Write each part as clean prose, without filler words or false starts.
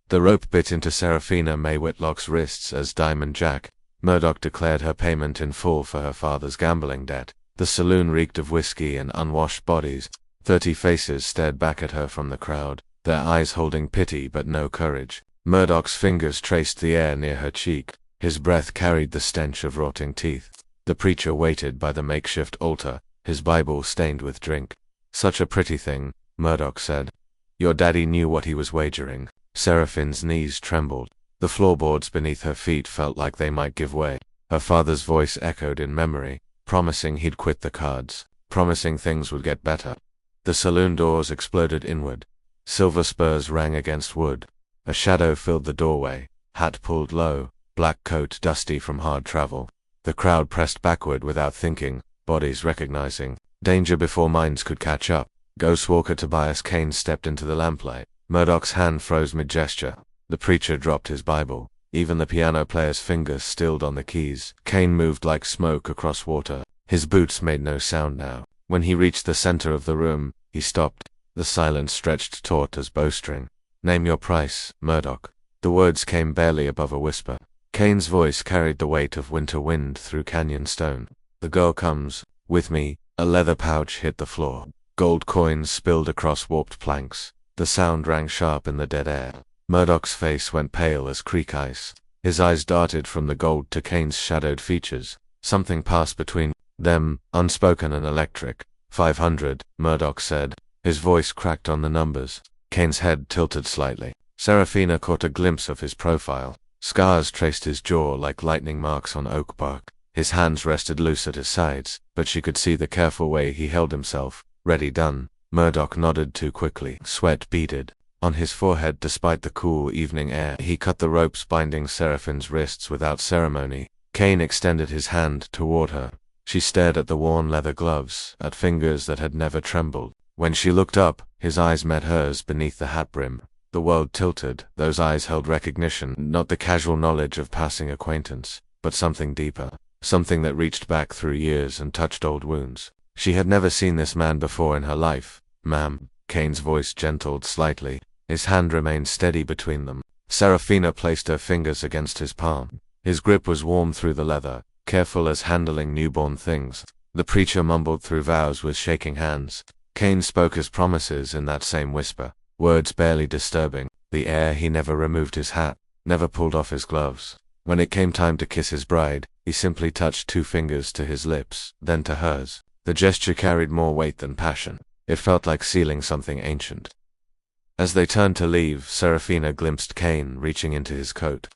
The rope bit into Seraphina May Whitlock's wrists as Diamond Jack. Murdoch declared her payment in full for her father's gambling debt. The saloon reeked of whiskey and unwashed bodies. 30 faces stared back at her from the crowd, their eyes holding pity but no courage. Murdoch's fingers traced the air near her cheek. His breath carried the stench of rotting teeth. The preacher waited by the makeshift altar, his Bible stained with drink. "Such a pretty thing," Murdoch said. "Your daddy knew what he was wagering." Seraphine's knees trembled. The floorboards beneath her feet felt like they might give way. Her father's voice echoed in memory, promising he'd quit the cards, promising things would get better. The saloon doors exploded inward. Silver spurs rang against wood. A shadow filled the doorway, hat pulled low, black coat dusty from hard travel. The crowd pressed backward without thinking, bodies recognizing danger before minds could catch up. Ghostwalker Tobias Kane stepped into the lamplight. Murdoch's hand froze mid-gesture. The preacher dropped his Bible. Even the piano player's fingers stilled on the keys. Kane moved like smoke across water. His boots made no sound now. When he reached the center of the room, he stopped. The silence stretched taut as bowstring. "Name your price, Murdoch." The words came barely above a whisper. Kane's voice carried the weight of winter wind through canyon stone. "The girl comes, with me." A leather pouch hit the floor. Gold coins spilled across warped planks. The sound rang sharp in the dead air. Murdoch's face went pale as creek ice. His eyes darted from the gold to Kane's shadowed features. Something passed between them, unspoken and electric. 500, Murdoch said. His voice cracked on the numbers. Kane's head tilted slightly. Seraphina caught a glimpse of his profile. Scars traced his jaw like lightning marks on oak bark. His hands rested loose at his sides, but she could see the careful way he held himself. "Ready, done." Murdoch nodded too quickly. Sweat beaded on his forehead despite the cool evening air. He cut the ropes binding Seraphine's wrists without ceremony. Kane extended his hand toward her. She stared at the worn leather gloves, at fingers that had never trembled. When she looked up, his eyes met hers beneath the hat brim. The world tilted. Those eyes held recognition, not the casual knowledge of passing acquaintance, but something deeper, something that reached back through years and touched old wounds. She had never seen this man before in her life. "Ma'am." Kane's voice gentled slightly. His hand remained steady between them. Seraphina placed her fingers against his palm. His grip was warm through the leather, careful as handling newborn things. The preacher mumbled through vows with shaking hands. Kane spoke his promises in that same whisper, words barely disturbing the air. He never removed his hat, never pulled off his gloves. When it came time to kiss his bride, he simply touched 2 fingers to his lips, then to hers. The gesture carried more weight than passion. It felt like sealing something ancient. As they turned to leave, Seraphina glimpsed Kane reaching into his coat.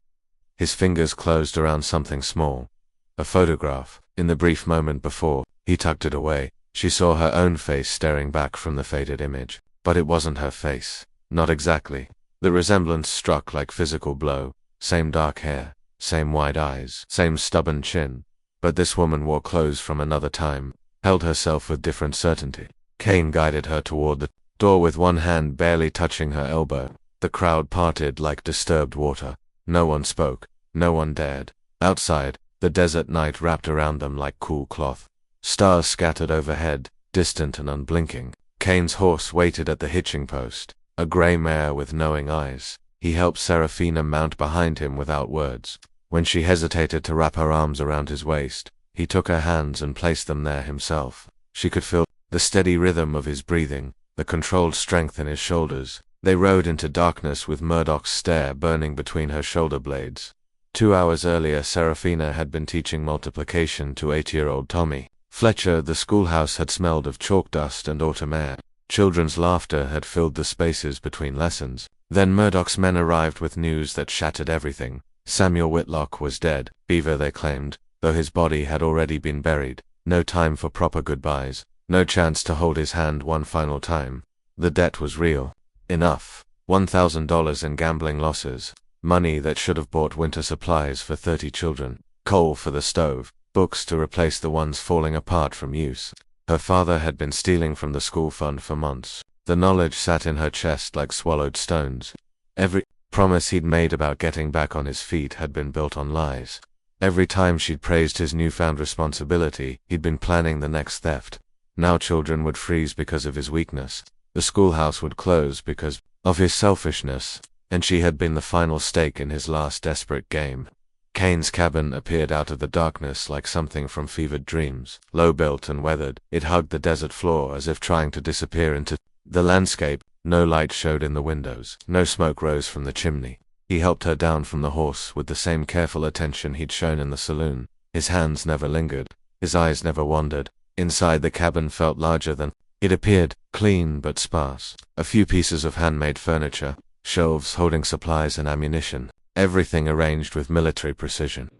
His fingers closed around something small. A photograph. In the brief moment before, he tucked it away. She saw her own face staring back from the faded image. But it wasn't her face. Not exactly. The resemblance struck like physical blow. Same dark hair, same wide eyes, same stubborn chin. But this woman wore clothes from another time, held herself with different certainty. Kane guided her toward the door with one hand barely touching her elbow. The crowd parted like disturbed water. No one spoke. No one dared. Outside, the desert night wrapped around them like cool cloth. Stars scattered overhead, distant and unblinking. Kane's horse waited at the hitching post, a gray mare with knowing eyes. He helped Seraphina mount behind him without words. When she hesitated to wrap her arms around his waist, he took her hands and placed them there himself. She could feel the steady rhythm of his breathing, the controlled strength in his shoulders. They rode into darkness with Murdoch's stare burning between her shoulder blades. 2 hours earlier, Seraphina had been teaching multiplication to 8-year-old Tommy. Fletcher, the schoolhouse had smelled of chalk dust and autumn air. Children's laughter had filled the spaces between lessons. Then Murdoch's men arrived with news that shattered everything. Samuel Whitlock was dead, Beaver they claimed, though his body had already been buried. No time for proper goodbyes. No chance to hold his hand one final time. The debt was real. Enough. $1,000 in gambling losses. Money that should have bought winter supplies for 30 children. Coal for the stove. Books to replace the ones falling apart from use. Her father had been stealing from the school fund for months. The knowledge sat in her chest like swallowed stones. Every promise he'd made about getting back on his feet had been built on lies. Every time she'd praised his newfound responsibility, he'd been planning the next theft. Now children would freeze because of his weakness. The schoolhouse would close because of his selfishness. and she had been the final stake in his last desperate game. Kane's cabin appeared out of the darkness like something from fevered dreams. Low-built and weathered, it hugged the desert floor as if trying to disappear into the landscape. No light showed in the windows. No smoke rose from the chimney. He helped her down from the horse with the same careful attention he'd shown in the saloon. His hands never lingered. His eyes never wandered. Inside, the cabin felt larger than it appeared, clean but sparse. A few pieces of handmade furniture, shelves holding supplies and ammunition, everything arranged with military precision.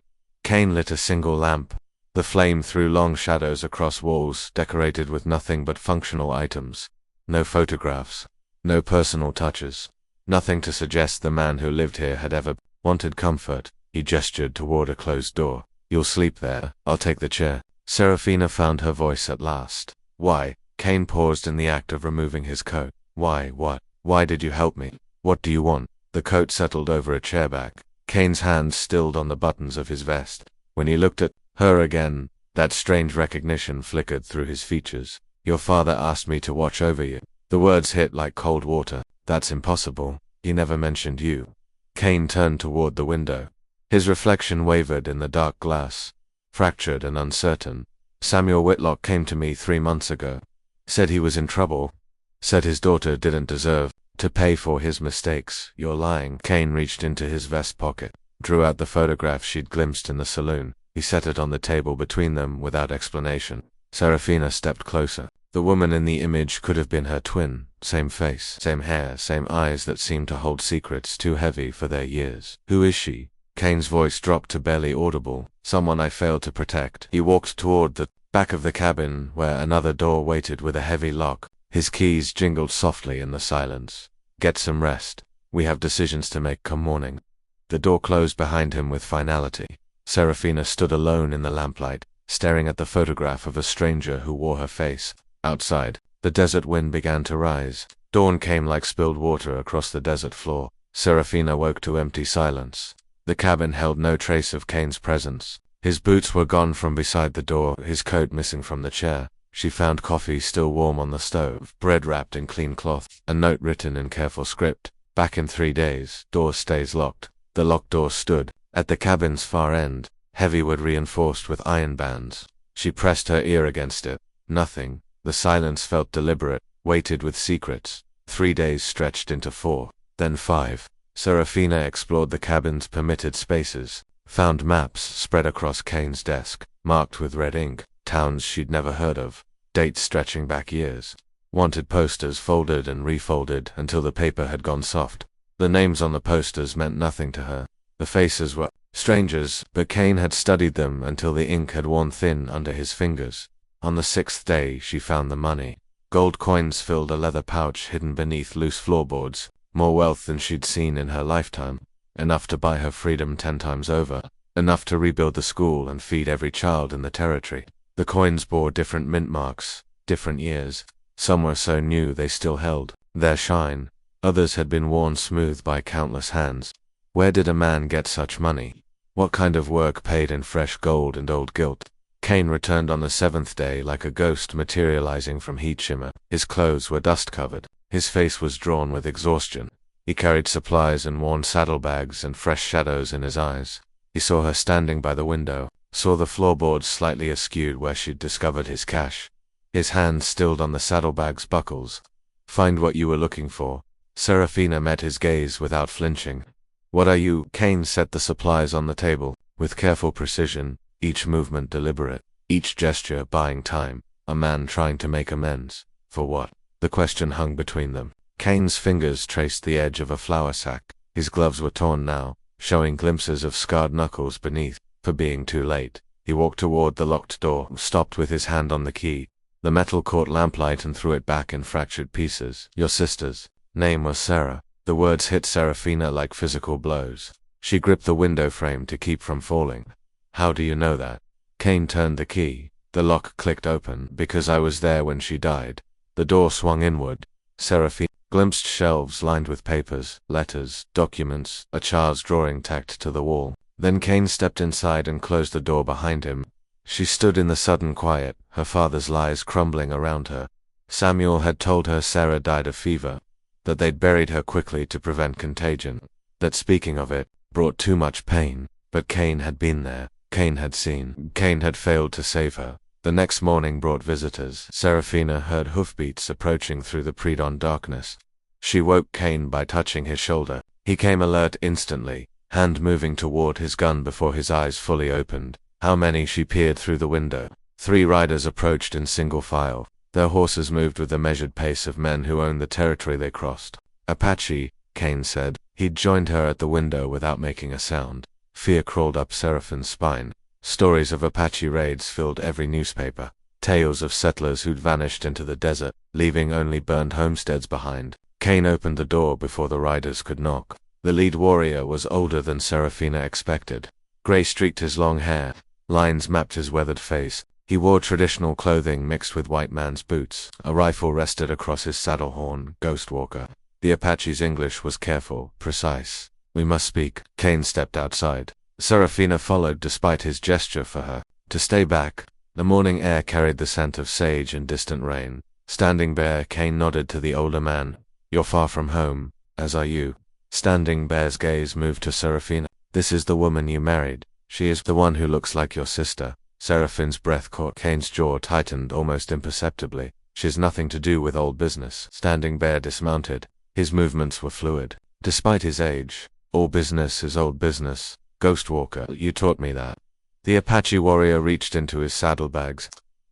Kane lit a single lamp. The flame threw long shadows across walls decorated with nothing but functional items. No photographs. No personal touches. Nothing to suggest the man who lived here had ever wanted comfort. He gestured toward a closed door. "You'll sleep there. I'll take the chair." Serafina found her voice at last. "Why?" Kane paused in the act of removing his coat. "Why, what? Why did you help me? What do you want?" The coat settled over a chair back. Kane's hands stilled on the buttons of his vest. When he looked at her again, that strange recognition flickered through his features. "Your father asked me to watch over you." The words hit like cold water. "That's impossible. He never mentioned you." Kane turned toward the window. His reflection wavered in the dark glass, fractured and uncertain. "Samuel Whitlock came to me 3 months ago. Said he was in trouble. Said his daughter didn't deserve to pay for his mistakes." "You're lying." Kane reached into his vest pocket, drew out the photograph she'd glimpsed in the saloon. He set it on the table between them without explanation. Serafina stepped closer. The woman in the image could have been her twin. Same face, same hair, same eyes that seemed to hold secrets too heavy for their years. "Who is she?" Kane's voice dropped to barely audible. "Someone I failed to protect." He walked toward the back of the cabin, where another door waited with a heavy lock. His keys jingled softly in the silence. "Get some rest. We have decisions to make come morning." The door closed behind him with finality. Serafina stood alone in the lamplight, staring at the photograph of a stranger who wore her face. Outside, the desert wind began to rise. Dawn came like spilled water across the desert floor. Serafina woke to empty silence. The cabin held no trace of Kane's presence. His boots were gone from beside the door, his coat missing from the chair. She found coffee still warm on the stove, bread wrapped in clean cloth, a note written in careful script. "Back in 3 days. Door stays locked." The locked door stood at the cabin's far end, heavy wood reinforced with iron bands. She pressed her ear against it. Nothing. The silence felt deliberate, weighted with secrets. 3 days stretched into 4, then 5. Serafina explored the cabin's permitted spaces, found maps spread across Kane's desk, marked with red ink, towns she'd never heard of, dates stretching back years. Wanted posters folded and refolded until the paper had gone soft. The names on the posters meant nothing to her. The faces were strangers, but Kane had studied them until the ink had worn thin under his fingers. On the 6th day, she found the money. Gold coins filled a leather pouch hidden beneath loose floorboards. More wealth than she'd seen in her lifetime. Enough to buy her freedom 10 times over. Enough to rebuild the school and feed every child in the territory. The coins bore different mint marks, different years. Some were so new they still held their shine. Others had been worn smooth by countless hands. Where did a man get such money? What kind of work paid in fresh gold and old gilt? Kane returned on the 7th day like a ghost materializing from heat shimmer. His clothes were dust-covered. His face was drawn with exhaustion. He carried supplies and worn saddlebags and fresh shadows in his eyes. He saw her standing by the window, saw the floorboards slightly askew where she'd discovered his cash. His hand stilled on the saddlebags' buckles. "Find what you were looking for." Serafina met his gaze without flinching. "What are you?" Kane set the supplies on the table, with careful precision, each movement deliberate, each gesture buying time. A man trying to make amends. For what? The question hung between them. Kane's fingers traced the edge of a flour sack. His gloves were torn now, showing glimpses of scarred knuckles beneath. For being too late, he walked toward the locked door, stopped with his hand on the key. The metal caught lamplight and threw it back in fractured pieces. "Your sister's name was Sarah." The words hit Serafina like physical blows. She gripped the window frame to keep from falling. "How do you know that?" Kane turned the key. The lock clicked open. "Because I was there when she died." The door swung inward. Serafina glimpsed shelves lined with papers, letters, documents, a child's drawing tacked to the wall. Then Kane stepped inside and closed the door behind him. She stood in the sudden quiet, her father's lies crumbling around her. Samuel had told her Sarah died of fever. that they'd buried her quickly to prevent contagion, that speaking of it brought too much pain. But Kane had been there. Kane had seen. Kane had failed to save her. The next morning brought visitors. Serafina heard hoofbeats approaching through the pre-dawn darkness. She woke Kane by touching his shoulder. He came alert instantly, hand moving toward his gun before his eyes fully opened. How many? She peered through the window. 3 riders approached in single file. Their horses moved with the measured pace of men who owned the territory they crossed. Apache, Kane said. He'd joined her at the window without making a sound. Fear crawled up Seraphine's spine. Stories of Apache raids filled every newspaper. Tales of settlers who'd vanished into the desert, leaving only burned homesteads behind. Kane opened the door before the riders could knock. The lead warrior was older than Serafina expected. Gray streaked his long hair. Lines mapped his weathered face. He wore traditional clothing mixed with white man's boots. A rifle rested across his saddle horn. Ghost Walker. The Apache's English was careful, precise. We must speak. Kane stepped outside. Serafina followed despite his gesture for her to stay back. The morning air carried the scent of sage and distant rain. Standing Bear, Kane nodded to the older man. You're far from home, as are you. Standing Bear's gaze moved to Serafina. This is the woman you married. She is the one who looks like your sister. Seraphine's breath caught. Kane's jaw tightened almost imperceptibly. She's nothing to do with old business. Standing Bear dismounted. His movements were fluid. Despite his age, all business is old business. Ghost Walker, you taught me that. The Apache warrior reached into his saddlebags,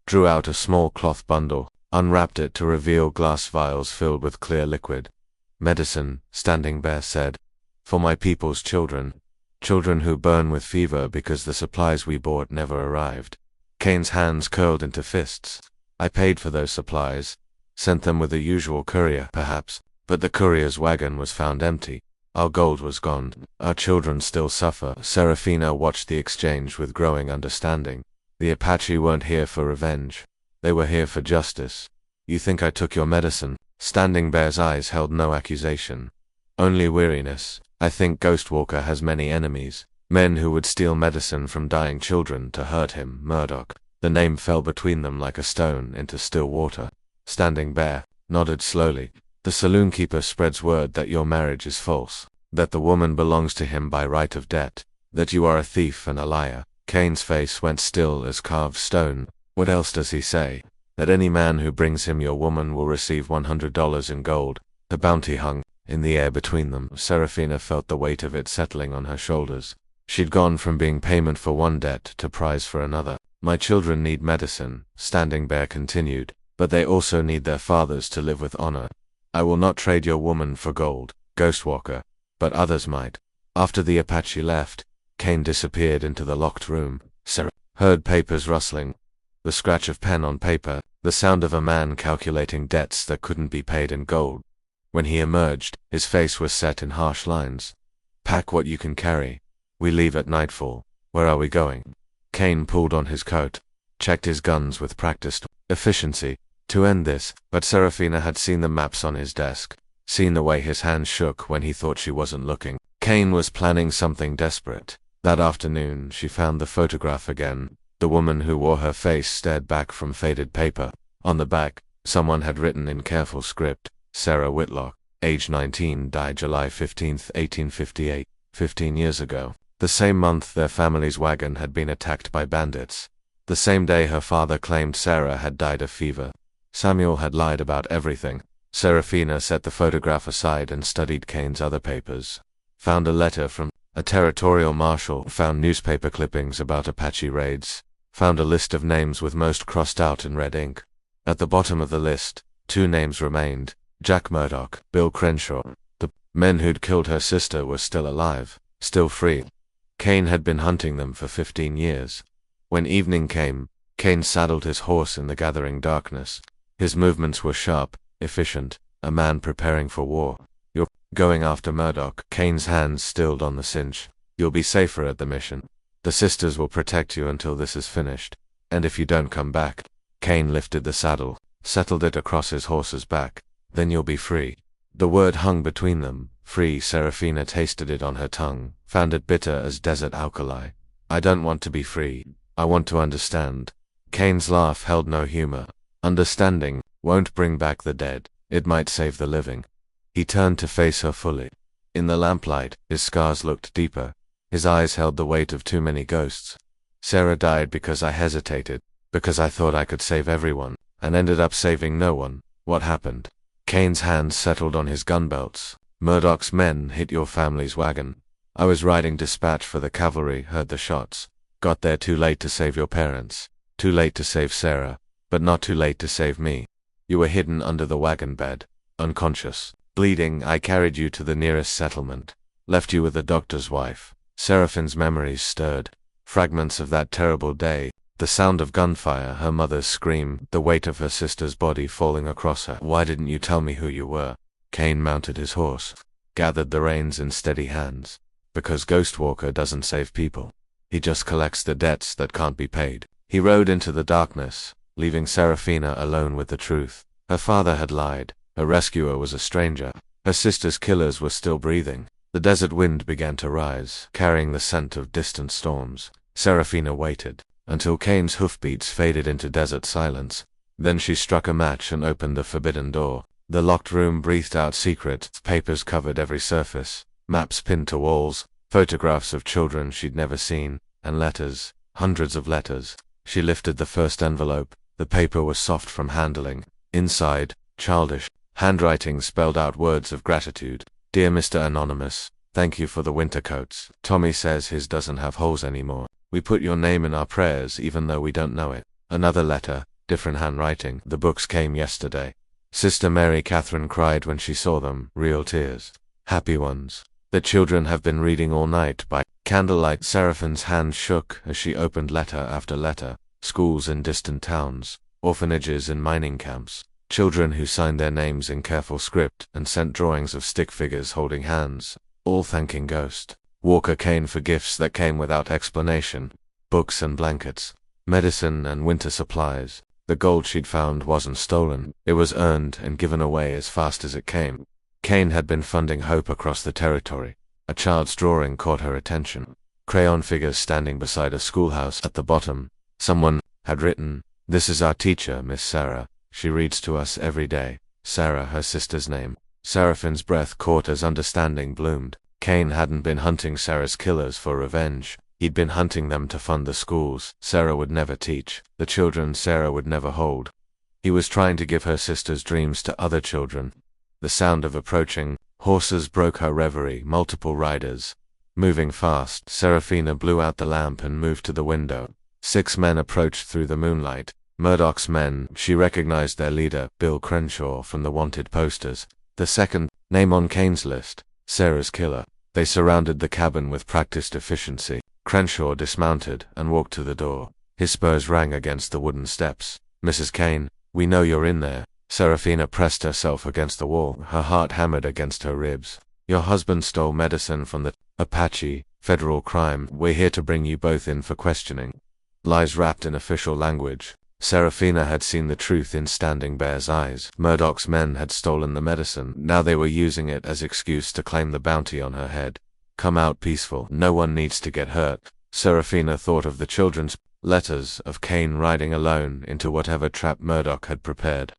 drew out a small cloth bundle, unwrapped it to reveal glass vials filled with clear liquid. Medicine, Standing Bear said. For my people's children. Children who burn with fever because the supplies we bought never arrived. Kane's hands curled into fists. I paid for those supplies. Sent them with the usual courier, perhaps. But the courier's wagon was found empty. Our gold was gone. Our children still suffer. Serafina watched the exchange with growing understanding. The Apache weren't here for revenge. They were here for justice. You think I took your medicine? Standing Bear's eyes held no accusation. Only weariness. I think Ghost Walker has many enemies. Men who would steal medicine from dying children to hurt him. Murdoch. The name fell between them like a stone into still water. Standing Bear nodded slowly. The saloon keeper spreads word that your marriage is false, that the woman belongs to him by right of debt, that you are a thief and a liar. Kane's face went still as carved stone. What else does he say? That any man who brings him your woman will receive $100 in gold. The bounty hung in the air between them. Serafina felt the weight of it settling on her shoulders. She'd gone from being payment for one debt to prize for another. My children need medicine, Standing Bear continued, but they also need their fathers to live with honor. I will not trade your woman for gold, Ghost Walker, but others might. After the Apache left, Kane disappeared into the locked room. Sarah heard papers rustling, the scratch of pen on paper, the sound of a man calculating debts that couldn't be paid in gold. When he emerged, his face was set in harsh lines. Pack what you can carry. We leave at nightfall. Where are we going? Kane pulled on his coat, checked his guns with practiced efficiency to end this, but Serafina had seen the maps on his desk, seen the way his hands shook when he thought she wasn't looking. Kane was planning something desperate. That afternoon, she found the photograph again. The woman who wore her face stared back from faded paper. On the back, someone had written in careful script, Sarah Whitlock, age 19, died July 15, 1858, 15 years ago. The same month their family's wagon had been attacked by bandits. The same day her father claimed Sarah had died of fever. Samuel had lied about everything. Serafina set the photograph aside and studied Kane's other papers. Found a letter from a territorial marshal, found newspaper clippings about Apache raids, found a list of names with most crossed out in red ink. At the bottom of the list, 2 names remained, Jack Murdoch, Bill Crenshaw. The men who'd killed her sister were still alive, still free. Kane had been hunting them for 15 years. When evening came, Kane saddled his horse in the gathering darkness. His movements were sharp, efficient, a man preparing for war. You're going after Murdoch. Kane's hands stilled on the cinch. You'll be safer at the mission. The sisters will protect you until this is finished. And if you don't come back. Kane lifted the saddle, settled it across his horse's back. Then you'll be free. The word hung between them. Free. Serafina tasted it on her tongue, found it bitter as desert alkali. I don't want to be free. I want to understand. Kane's laugh held no humor. Understanding won't bring back the dead. It might save the living. He turned to face her fully. In the lamplight, his scars looked deeper. His eyes held the weight of too many ghosts. Sarah died because I hesitated, because I thought I could save everyone, and ended up saving no one. What happened? Kane's hands settled on his gun belts. Murdoch's men hit your family's wagon. I was riding dispatch for the cavalry, heard the shots. Got there too late to save your parents. Too late to save Sarah, but not too late to save me. You were hidden under the wagon bed, unconscious. Bleeding, I carried you to the nearest settlement. Left you with the doctor's wife. Seraphine's memories stirred. Fragments of that terrible day. The sound of gunfire, her mother's scream, the weight of her sister's body falling across her. Why didn't you tell me who you were? Kane mounted his horse, gathered the reins in steady hands. Because Ghostwalker doesn't save people. He just collects the debts that can't be paid. He rode into the darkness, leaving Serafina alone with the truth. Her father had lied. Her rescuer was a stranger. Her sister's killers were still breathing. The desert wind began to rise, carrying the scent of distant storms. Serafina waited, until Kane's hoofbeats faded into desert silence. Then she struck a match and opened the forbidden door. The locked room breathed out secrets. Papers covered every surface. Maps pinned to walls. Photographs of children she'd never seen. And letters. Hundreds of letters. She lifted the first envelope. The paper was soft from handling. Inside, childish handwriting spelled out words of gratitude. Dear Mr. Anonymous, thank you for the winter coats. Tommy says his doesn't have holes anymore. We put your name in our prayers even though we don't know it. Another letter, different handwriting. The books came yesterday. Sister Mary Catherine cried when she saw them, real tears. Happy ones. The children have been reading all night by candlelight. Seraphine's hand shook as she opened letter after letter. Schools in distant towns, orphanages in mining camps. Children who signed their names in careful script and sent drawings of stick figures holding hands, all thanking Ghost Walker Kane for gifts that came without explanation. Books and blankets, medicine and winter supplies. The gold she'd found wasn't stolen, it was earned and given away as fast as it came. Kane had been funding hope across the territory. A child's drawing caught her attention. Crayon figures standing beside a schoolhouse at the bottom. Someone had written, "This is our teacher, Miss Sarah. She reads to us every day." Sarah, her sister's name. Seraphine's breath caught as understanding bloomed. Kane hadn't been hunting Sarah's killers for revenge. He'd been hunting them to fund the schools Sarah would never teach, the children Sarah would never hold. He was trying to give her sister's dreams to other children. The sound of approaching horses broke her reverie, multiple riders. Moving fast, Serafina blew out the lamp and moved to the window. 6 men approached through the moonlight. Murdoch's men. She recognized their leader, Bill Crenshaw, from the wanted posters. The second name on Kane's list, Sarah's killer. They surrounded the cabin with practiced efficiency. Crenshaw dismounted and walked to the door. His spurs rang against the wooden steps. "Mrs. Kane, we know you're in there." Serafina pressed herself against the wall, her heart hammered against her ribs. "Your husband stole medicine from the Apache, federal crime. We're here to bring you both in for questioning." Lies wrapped in official language. Serafina had seen the truth in Standing Bear's eyes. Murdoch's men had stolen the medicine. Now they were using it as excuse to claim the bounty on her head. Come out peaceful. No one needs to get hurt. Serafina thought of the children's letters, of Kane riding alone into whatever trap Murdoch had prepared,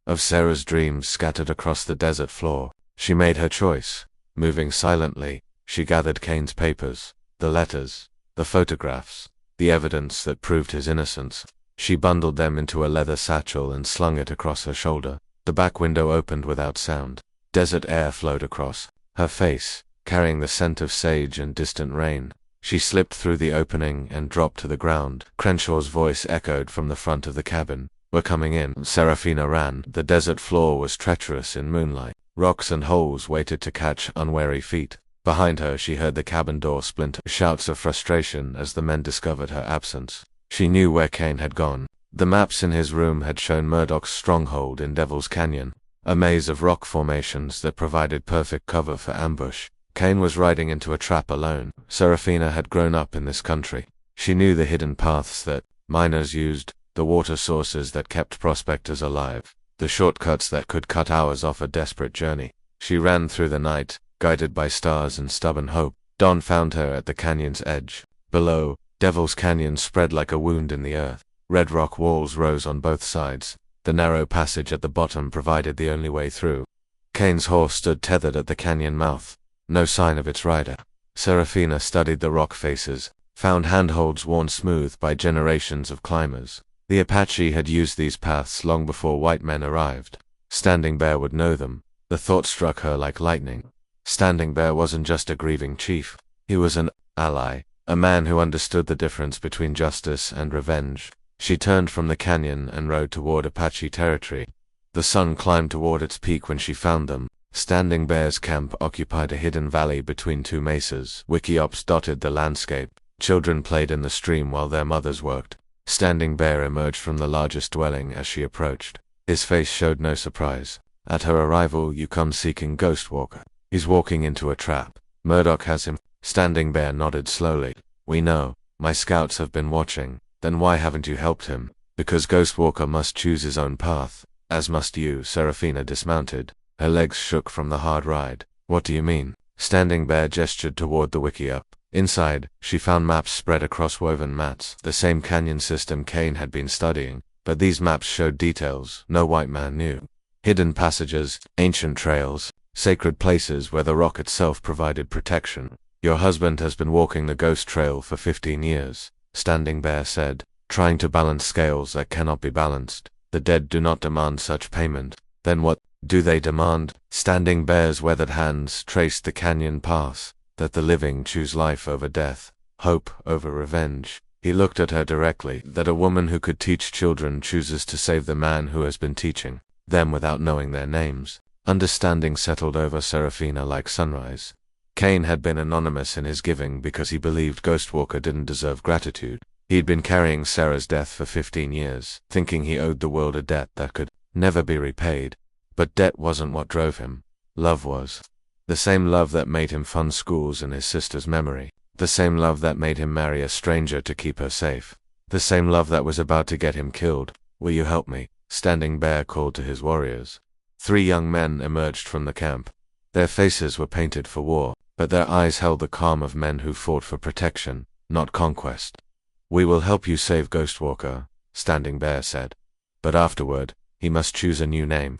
of Sarah's dreams scattered across the desert floor. She made her choice. Moving silently, she gathered Kane's papers, the letters, the photographs, the evidence that proved his innocence. She bundled them into a leather satchel and slung it across her shoulder. The back window opened without sound. Desert air flowed across her face, carrying the scent of sage and distant rain. She slipped through the opening and dropped to the ground. Crenshaw's voice echoed from the front of the cabin. "We're coming in." Serafina ran. The desert floor was treacherous in moonlight. Rocks and holes waited to catch unwary feet. Behind her she heard the cabin door splinter. Shouts of frustration as the men discovered her absence. She knew where Kane had gone. The maps in his room had shown Murdoch's stronghold in Devil's Canyon, a maze of rock formations that provided perfect cover for ambush. Kane was riding into a trap alone. Serafina had grown up in this country. She knew the hidden paths that miners used, the water sources that kept prospectors alive, the shortcuts that could cut hours off a desperate journey. She ran through the night, guided by stars and stubborn hope. Dawn found her at the canyon's edge. Below, Devil's Canyon spread like a wound in the earth. Red rock walls rose on both sides. The narrow passage at the bottom provided the only way through. Kane's horse stood tethered at the canyon mouth. No sign of its rider. Serafina studied the rock faces, found handholds worn smooth by generations of climbers. The Apache had used these paths long before white men arrived. Standing Bear would know them. The thought struck her like lightning. Standing Bear wasn't just a grieving chief. He was an ally, a man who understood the difference between justice and revenge. She turned from the canyon and rode toward Apache territory. The sun climbed toward its peak when she found them. Standing Bear's camp occupied a hidden valley between two mesas. Wickiups dotted the landscape. Children played in the stream while their mothers worked. Standing Bear emerged from the largest dwelling as she approached. His face showed no surprise. At her arrival, you come seeking Ghostwalker. He's walking into a trap. Murdoch has him. Standing Bear nodded slowly. We know. My scouts have been watching. Then why haven't you helped him? Because Ghostwalker must choose his own path. As must you. Serafina dismounted. Her legs shook from the hard ride. What do you mean? Standing Bear gestured toward the Wickiup. Inside, she found maps spread across woven mats, the same canyon system Kane had been studying, but these maps showed details no white man knew. Hidden passages, ancient trails, sacred places where the rock itself provided protection. Your husband has been walking the ghost trail for 15 years, Standing Bear said, trying to balance scales that cannot be balanced. The dead do not demand such payment. Then what do they demand? Standing Bear's weathered hands traced the canyon path. That the living choose life over death, hope over revenge. He looked at her directly, that a woman who could teach children chooses to save the man who has been teaching them without knowing their names. Understanding settled over Serafina like sunrise. Kane had been anonymous in his giving because he believed Ghostwalker didn't deserve gratitude. He'd been carrying Sarah's death for 15 years, thinking he owed the world a debt that could never be repaid. But debt wasn't what drove him. Love was. The same love that made him fund schools in his sister's memory. The same love that made him marry a stranger to keep her safe. The same love that was about to get him killed. Will you help me? Standing Bear called to his warriors. 3 young men emerged from the camp. Their faces were painted for war, but their eyes held the calm of men who fought for protection, not conquest. We will help you save Ghostwalker, Standing Bear said. But afterward, he must choose a new name.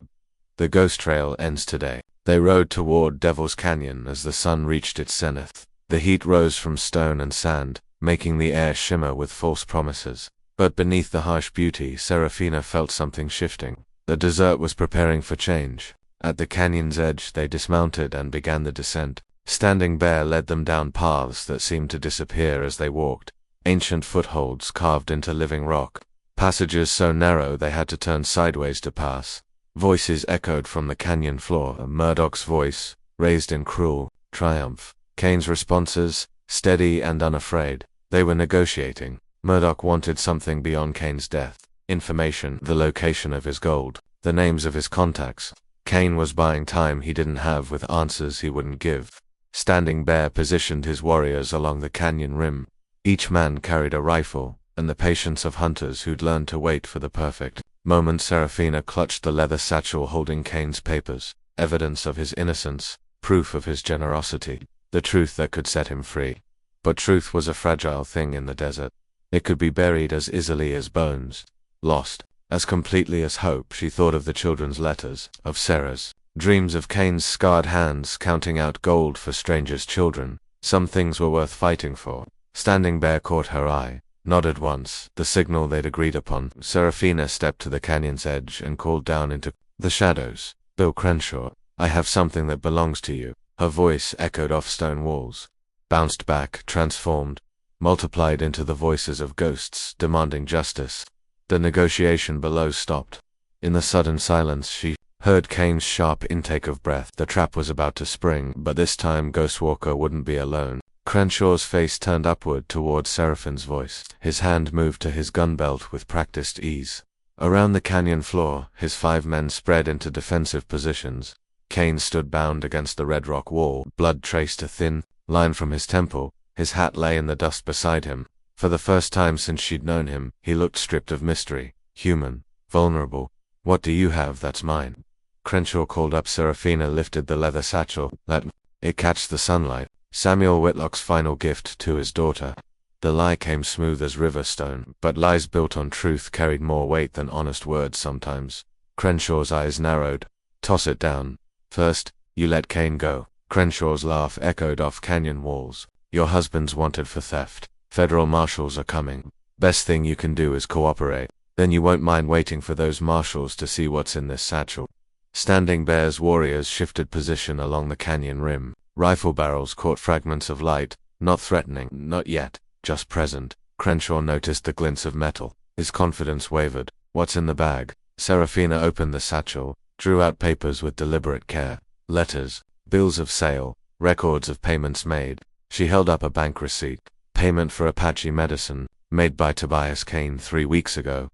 The ghost trail ends today. They rode toward Devil's Canyon as the sun reached its zenith. The heat rose from stone and sand, making the air shimmer with false promises. But beneath the harsh beauty, Serafina felt something shifting. The desert was preparing for change. At the canyon's edge, they dismounted and began the descent. Standing Bear led them down paths that seemed to disappear as they walked. Ancient footholds carved into living rock. Passages so narrow they had to turn sideways to pass. Voices echoed from the canyon floor. Murdoch's voice, raised in cruel triumph. Kane's responses, steady and unafraid. They were negotiating. Murdoch wanted something beyond Kane's death. Information, the location of his gold, the names of his contacts. Kane was buying time he didn't have with answers he wouldn't give. Standing Bear positioned his warriors along the canyon rim. Each man carried a rifle, and the patience of hunters who'd learned to wait for the perfect moment. Serafina clutched the leather satchel holding Kane's papers, evidence of his innocence, proof of his generosity, the truth that could set him free. But truth was a fragile thing in the desert. It could be buried as easily as bones, lost, as completely as hope. She thought of the children's letters, of Sarah's, dreams of Kane's scarred hands counting out gold for strangers' children. Some things were worth fighting for. Standing Bear caught her eye. Nodded once, the signal they'd agreed upon. Serafina stepped to the canyon's edge and called down into the shadows. Bill Crenshaw, I have something that belongs to you. Her voice echoed off stone walls, bounced back, transformed, multiplied into the voices of ghosts demanding justice. The negotiation below stopped. In the sudden silence she heard Kane's sharp intake of breath. The trap was about to spring, but this time Ghostwalker wouldn't be alone. Crenshaw's face turned upward toward Seraphine's voice. His hand moved to his gun belt with practiced ease. Around the canyon floor, his 5 men spread into defensive positions. Kane stood bound against the red rock wall, blood traced a thin line from his temple. His hat lay in the dust beside him. For the first time since she'd known him, he looked stripped of mystery, human, vulnerable. What do you have that's mine? Crenshaw called up. Serafina lifted the leather satchel. Let it catch the sunlight. Samuel Whitlock's final gift to his daughter. The lie came smooth as river stone, but lies built on truth carried more weight than honest words sometimes. Crenshaw's eyes narrowed. Toss it down. First, you let Kane go. Crenshaw's laugh echoed off canyon walls. Your husband's wanted for theft. Federal marshals are coming. Best thing you can do is cooperate. Then you won't mind waiting for those marshals to see what's in this satchel. Standing Bear's warriors shifted position along the canyon rim. Rifle barrels caught fragments of light, not threatening, not yet, just present. Crenshaw noticed the glints of metal. His confidence wavered. What's in the bag? Serafina opened the satchel, drew out papers with deliberate care. Letters, bills of sale, records of payments made. She held up a bank receipt. Payment for Apache medicine, made by Tobias Kane 3 weeks ago.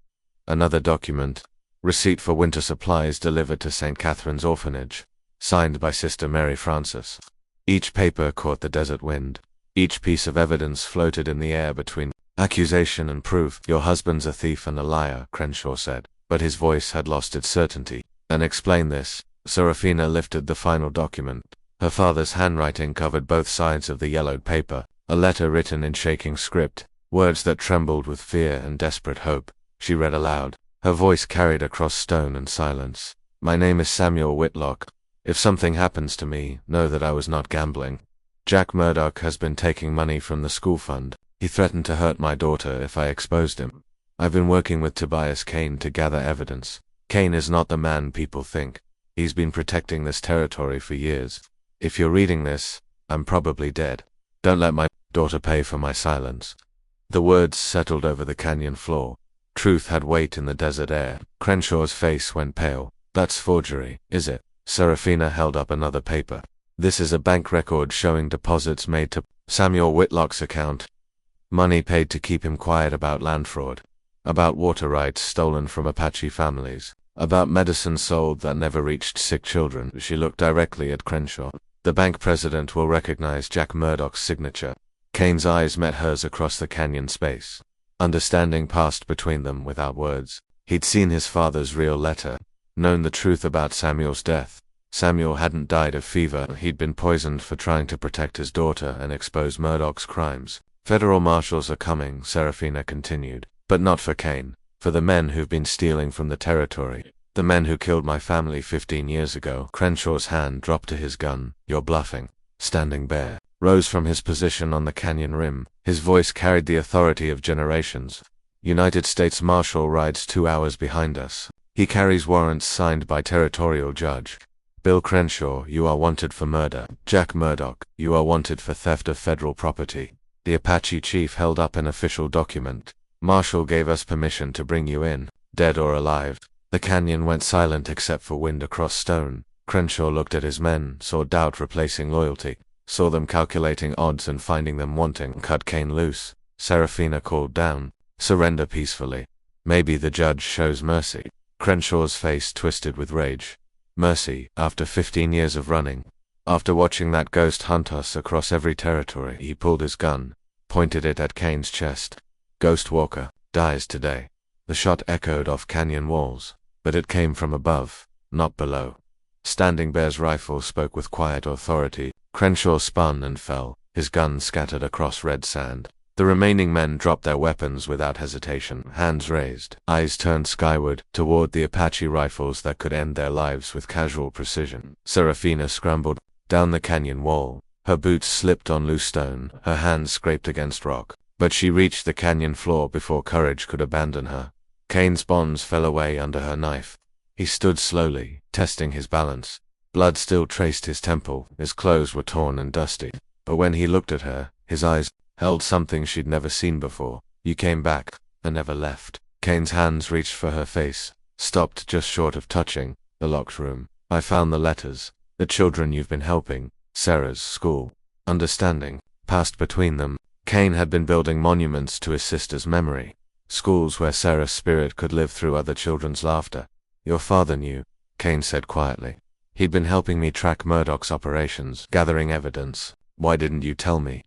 Another document. Receipt for winter supplies delivered to St. Catherine's Orphanage. Signed by Sister Mary Frances. Each paper caught the desert wind. Each piece of evidence floated in the air between accusation and proof. Your husband's a thief and a liar, Crenshaw said, but his voice had lost its certainty. And explain this. Serafina lifted the final document. Her father's handwriting covered both sides of the yellowed paper, a letter written in shaking script, words that trembled with fear and desperate hope. She read aloud. Her voice carried across stone and silence. My name is Samuel Whitlock. If something happens to me, know that I was not gambling. Jack Murdoch has been taking money from the school fund. He threatened to hurt my daughter if I exposed him. I've been working with Tobias Kane to gather evidence. Kane is not the man people think. He's been protecting this territory for years. If you're reading this, I'm probably dead. Don't let my daughter pay for my silence. The words settled over the canyon floor. Truth had weight in the desert air. Crenshaw's face went pale. That's forgery, is it? Serafina held up another paper. This is a bank record showing deposits made to Samuel Whitlock's account. Money paid to keep him quiet about land fraud. About water rights stolen from Apache families. About medicine sold that never reached sick children. She looked directly at Crenshaw. The bank president will recognize Jack Murdoch's signature. Kane's eyes met hers across the canyon space. Understanding passed between them without words. He'd seen his father's real letter, known the truth about Samuel's death. Samuel hadn't died of fever. He'd been poisoned for trying to protect his daughter and expose Murdoch's crimes. Federal marshals are coming, Serafina continued. But not for Kane. For the men who've been stealing from the territory. The men who killed my family 15 years ago. Crenshaw's hand dropped to his gun. You're bluffing. Standing Bear rose from his position on the canyon rim. His voice carried the authority of generations. United States Marshal rides 2 hours behind us. He carries warrants signed by territorial judge. Bill Crenshaw, you are wanted for murder. Jack Murdoch, you are wanted for theft of federal property. The Apache chief held up an official document. Marshal gave us permission to bring you in, dead or alive. The canyon went silent except for wind across stone. Crenshaw looked at his men, saw doubt replacing loyalty, saw them calculating odds and finding them wanting. Cut Kane loose. Serafina called down. Surrender peacefully. Maybe the judge shows mercy. Crenshaw's face twisted with rage. Mercy, after 15 years of running. After watching that ghost hunt us across every territory. He pulled his gun, pointed it at Kane's chest. Ghost Walker dies today. The shot echoed off canyon walls, but it came from above, not below. Standing Bear's rifle spoke with quiet authority. Crenshaw spun and fell, his gun scattered across red sand. The remaining men dropped their weapons without hesitation, hands raised, eyes turned skyward, toward the Apache rifles that could end their lives with casual precision. Serafina scrambled down the canyon wall. Her boots slipped on loose stone, her hands scraped against rock. But she reached the canyon floor before courage could abandon her. Kane's bonds fell away under her knife. He stood slowly, testing his balance. Blood still traced his temple, his clothes were torn and dusty. But when he looked at her, his eyes held something she'd never seen before. You came back, and never left. Kane's hands reached for her face, stopped just short of touching the locked room. I found the letters, the children you've been helping, Sarah's school. Understanding passed between them. Kane had been building monuments to his sister's memory, schools where Sarah's spirit could live through other children's laughter. Your father knew, Kane said quietly. He'd been helping me track Murdoch's operations, gathering evidence. Why didn't you tell me?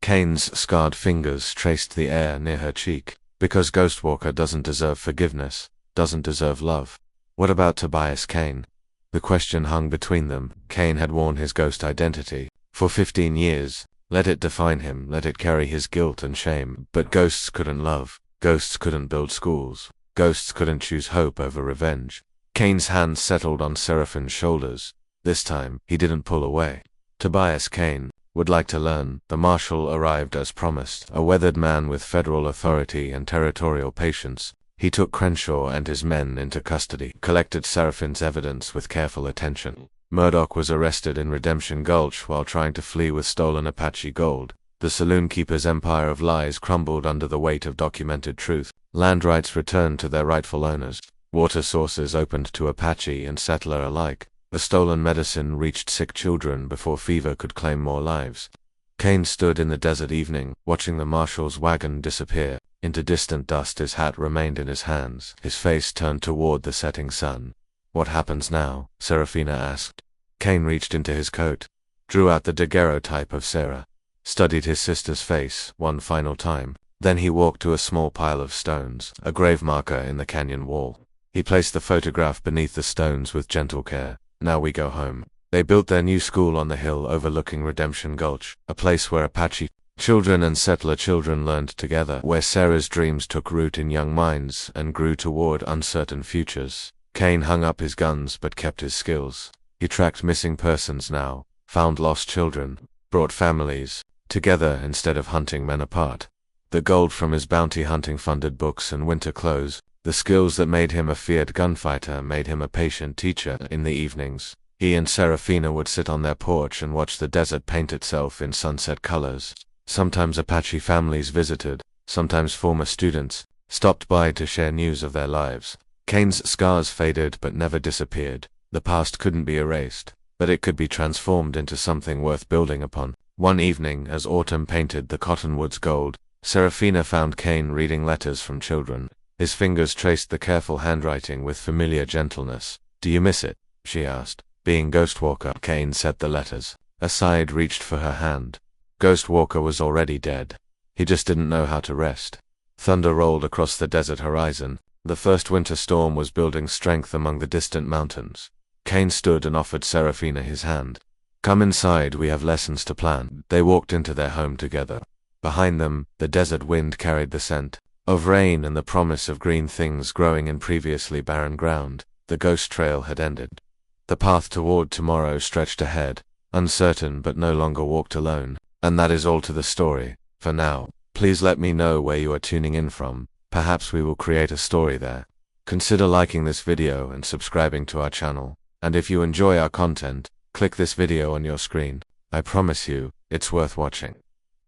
Kane's scarred fingers traced the air near her cheek. Because Ghostwalker doesn't deserve forgiveness, doesn't deserve love. What about Tobias Kane? The question hung between them. Kane had worn his ghost identity for 15 years. Let it define him, let it carry his guilt and shame. But ghosts couldn't love. Ghosts couldn't build schools. Ghosts couldn't choose hope over revenge. Kane's hand settled on Seraphine's shoulders. This time, he didn't pull away. Tobias Kane would like to learn. The marshal arrived as promised, a weathered man with federal authority and territorial patience. He took Crenshaw and his men into custody, collected Seraphine's evidence with careful attention. Murdoch was arrested in Redemption Gulch while trying to flee with stolen Apache gold. The saloon keeper's empire of lies crumbled under the weight of documented truth. Land rights returned to their rightful owners. Water sources opened to Apache and settler alike. The stolen medicine reached sick children before fever could claim more lives. Kane stood in the desert evening, watching the marshal's wagon disappear into distant dust. His hat remained in his hands, his face turned toward the setting sun. What happens now? Serafina asked. Kane reached into his coat, drew out the daguerreotype of Sarah, studied his sister's face one final time. Then he walked to a small pile of stones, a grave marker in the canyon wall. He placed the photograph beneath the stones with gentle care. Now we go home. They built their new school on the hill overlooking Redemption Gulch, a place where Apache children and settler children learned together, where Sarah's dreams took root in young minds and grew toward uncertain futures. Kane hung up his guns but kept his skills. He tracked missing persons now, found lost children, brought families together instead of hunting men apart. The gold from his bounty hunting funded books and winter clothes. The skills that made him a feared gunfighter made him a patient teacher. In the evenings, he and Serafina would sit on their porch and watch the desert paint itself in sunset colors. Sometimes Apache families visited, sometimes former students stopped by to share news of their lives. Kane's scars faded but never disappeared. The past couldn't be erased, but it could be transformed into something worth building upon. One evening, as autumn painted the cottonwoods gold, Serafina found Kane reading letters from children. His fingers traced the careful handwriting with familiar gentleness. "Do you miss it?" she asked. "Being Ghostwalker." Kane set the letters aside, reached for her hand. Ghostwalker was already dead. He just didn't know how to rest. Thunder rolled across the desert horizon. The first winter storm was building strength among the distant mountains. Kane stood and offered Serafina his hand. "Come inside, we have lessons to plan." They walked into their home together. Behind them, the desert wind carried the scent of rain and the promise of green things growing in previously barren ground. The ghost trail had ended. The path toward tomorrow stretched ahead, uncertain but no longer walked alone. And that is all to the story, for now. Please let me know where you are tuning in from. Perhaps we will create a story there. Consider liking this video and subscribing to our channel. And if you enjoy our content, click this video on your screen. I promise you, it's worth watching.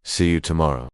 See you tomorrow.